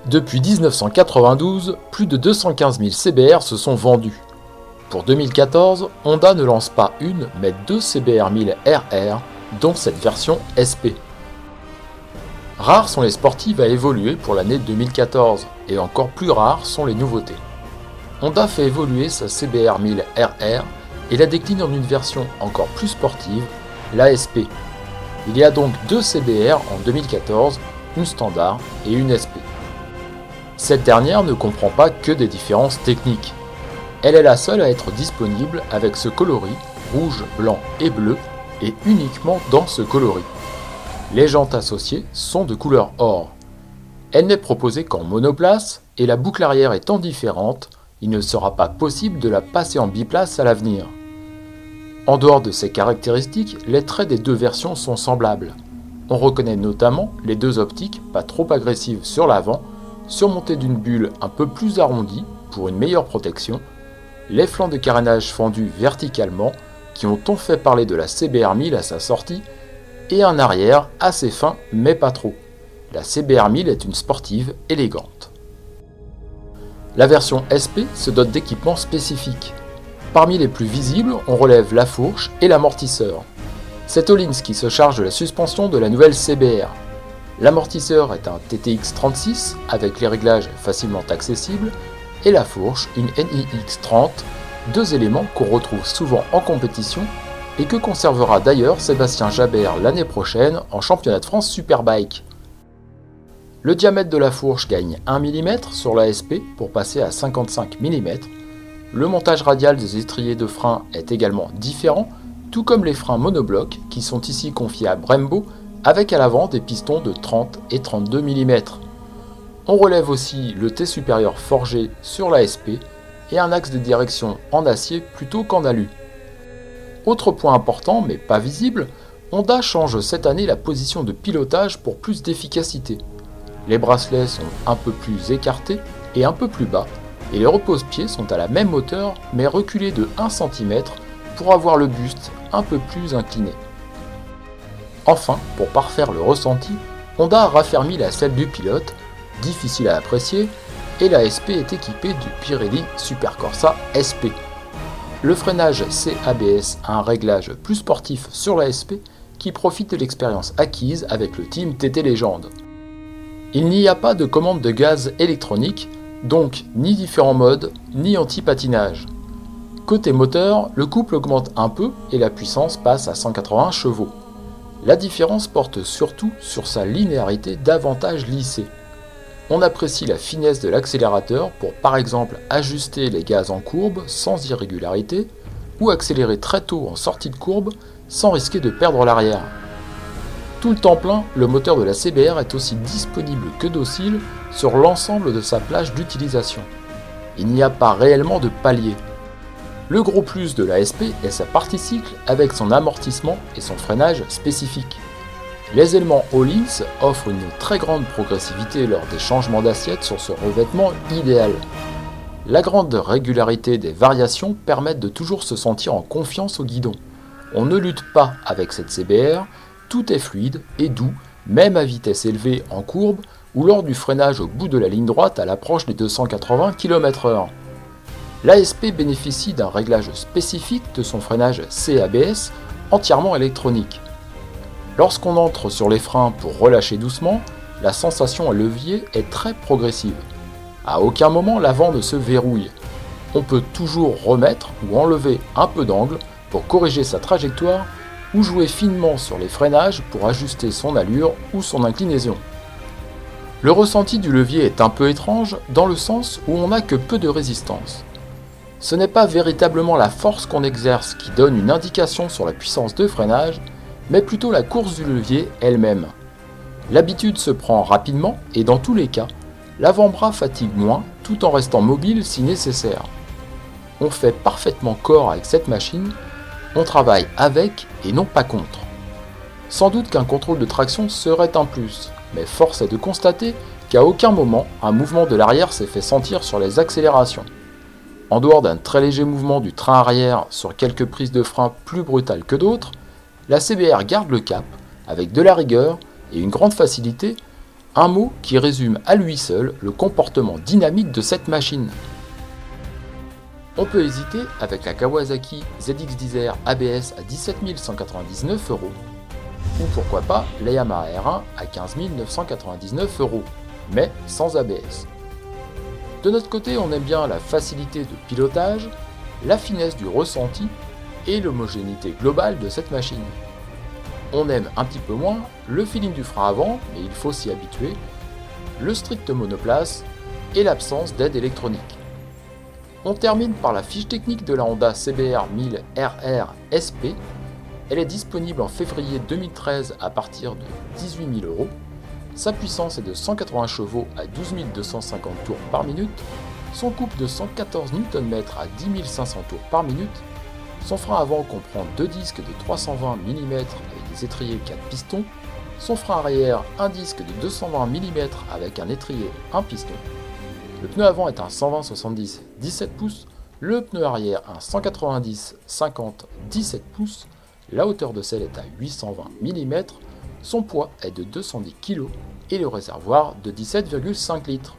Depuis 1992, plus de 215 000 CBR se sont vendus. Pour 2014, Honda ne lance pas une, mais deux CBR 1000 RR, dont cette version SP. Rares sont les sportives à évoluer pour l'année 2014, et encore plus rares sont les nouveautés. Honda fait évoluer sa CBR 1000 RR et la décline en une version encore plus sportive, la SP. Il y a donc deux CBR en 2014, une standard et une SP. Cette dernière ne comprend pas que des différences techniques. Elle est la seule à être disponible avec ce coloris, rouge, blanc et bleu, et uniquement dans ce coloris. Les jantes associées sont de couleur or. Elle n'est proposée qu'en monoplace, et la boucle arrière étant différente, il ne sera pas possible de la passer en biplace à l'avenir. En dehors de ces caractéristiques, les traits des deux versions sont semblables. On reconnaît notamment les deux optiques pas trop agressives sur l'avant, surmontées d'une bulle un peu plus arrondie pour une meilleure protection, les flancs de carénage fendus verticalement qui ont tant fait parler de la CBR 1000 à sa sortie, et un arrière assez fin mais pas trop. La CBR 1000 est une sportive élégante. La version SP se dote d'équipements spécifiques. Parmi les plus visibles, on relève la fourche et l'amortisseur. C'est Öhlins qui se charge de la suspension de la nouvelle CBR. L'amortisseur est un TTX 36 avec les réglages facilement accessibles et la fourche une NIX 30, deux éléments qu'on retrouve souvent en compétition et que conservera d'ailleurs Sébastien Jabert l'année prochaine en championnat de France Superbike. Le diamètre de la fourche gagne 1 mm sur la SP pour passer à 55 mm. Le montage radial des étriers de frein est également différent, tout comme les freins monoblocs qui sont ici confiés à Brembo avec à l'avant des pistons de 30 et 32 mm. On relève aussi le T supérieur forgé sur la SP et un axe de direction en acier plutôt qu'en alu. Autre point important mais pas visible, Honda change cette année la position de pilotage pour plus d'efficacité. Les bracelets sont un peu plus écartés et un peu plus bas, et les repose-pieds sont à la même hauteur mais reculés de 1 cm pour avoir le buste un peu plus incliné. Enfin, pour parfaire le ressenti, Honda a raffermi la selle du pilote, difficile à apprécier, et la SP est équipée du Pirelli Supercorsa SP. Le freinage CABS a un réglage plus sportif sur la SP qui profite de l'expérience acquise avec le team TT Légende. Il n'y a pas de commande de gaz électronique, donc ni différents modes, ni anti-patinage. Côté moteur, le couple augmente un peu et la puissance passe à 180 chevaux. La différence porte surtout sur sa linéarité davantage lissée. On apprécie la finesse de l'accélérateur pour par exemple ajuster les gaz en courbe sans irrégularité ou accélérer très tôt en sortie de courbe sans risquer de perdre l'arrière. Tout le temps plein, le moteur de la CBR est aussi disponible que docile sur l'ensemble de sa plage d'utilisation. Il n'y a pas réellement de palier. Le gros plus de la SP est sa partie cycle avec son amortissement et son freinage spécifique. Les éléments Öhlins offrent une très grande progressivité lors des changements d'assiette sur ce revêtement idéal. La grande régularité des variations permet de toujours se sentir en confiance au guidon. On ne lutte pas avec cette CBR, tout est fluide et doux, même à vitesse élevée en courbe ou lors du freinage au bout de la ligne droite à l'approche des 280 km/h. L'ASP bénéficie d'un réglage spécifique de son freinage CABS entièrement électronique. Lorsqu'on entre sur les freins pour relâcher doucement, la sensation à levier est très progressive. À aucun moment l'avant ne se verrouille. On peut toujours remettre ou enlever un peu d'angle pour corriger sa trajectoire ou jouer finement sur les freinages pour ajuster son allure ou son inclinaison. Le ressenti du levier est un peu étrange dans le sens où on n'a que peu de résistance. Ce n'est pas véritablement la force qu'on exerce qui donne une indication sur la puissance de freinage, mais plutôt la course du levier elle-même. L'habitude se prend rapidement et dans tous les cas, l'avant-bras fatigue moins tout en restant mobile si nécessaire. On fait parfaitement corps avec cette machine, on travaille avec et non pas contre. Sans doute qu'un contrôle de traction serait un plus, mais force est de constater qu'à aucun moment un mouvement de l'arrière s'est fait sentir sur les accélérations. En dehors d'un très léger mouvement du train arrière sur quelques prises de frein plus brutales que d'autres, la CBR garde le cap avec de la rigueur et une grande facilité, Un mot qui résume à lui seul le comportement dynamique de cette machine. On peut hésiter avec la Kawasaki ZX-10R ABS à 17 199 €, ou pourquoi pas la Yamaha R1 à 15 999 €, mais sans ABS. De notre côté, on aime bien la facilité de pilotage, la finesse du ressenti et l'homogénéité globale de cette machine. On aime un petit peu moins le feeling du frein avant, mais il faut s'y habituer, le strict monoplace et l'absence d'aide électronique. On termine par la fiche technique de la Honda CBR 1000 RR SP. Elle est disponible en février 2013 à partir de 18 000 €. Sa puissance est de 180 chevaux à 12 250 tours par minute. Son couple de 114 Nm à 10 500 tours par minute. Son frein avant comprend deux disques de 320 mm avec des étriers 4 pistons. Son frein arrière, un disque de 220 mm avec un étrier 1 piston. Le pneu avant est un 120/70 17 pouces, le pneu arrière un 190/50 17 pouces, la hauteur de selle est à 820 mm, son poids est de 210 kg et le réservoir de 17,5 litres.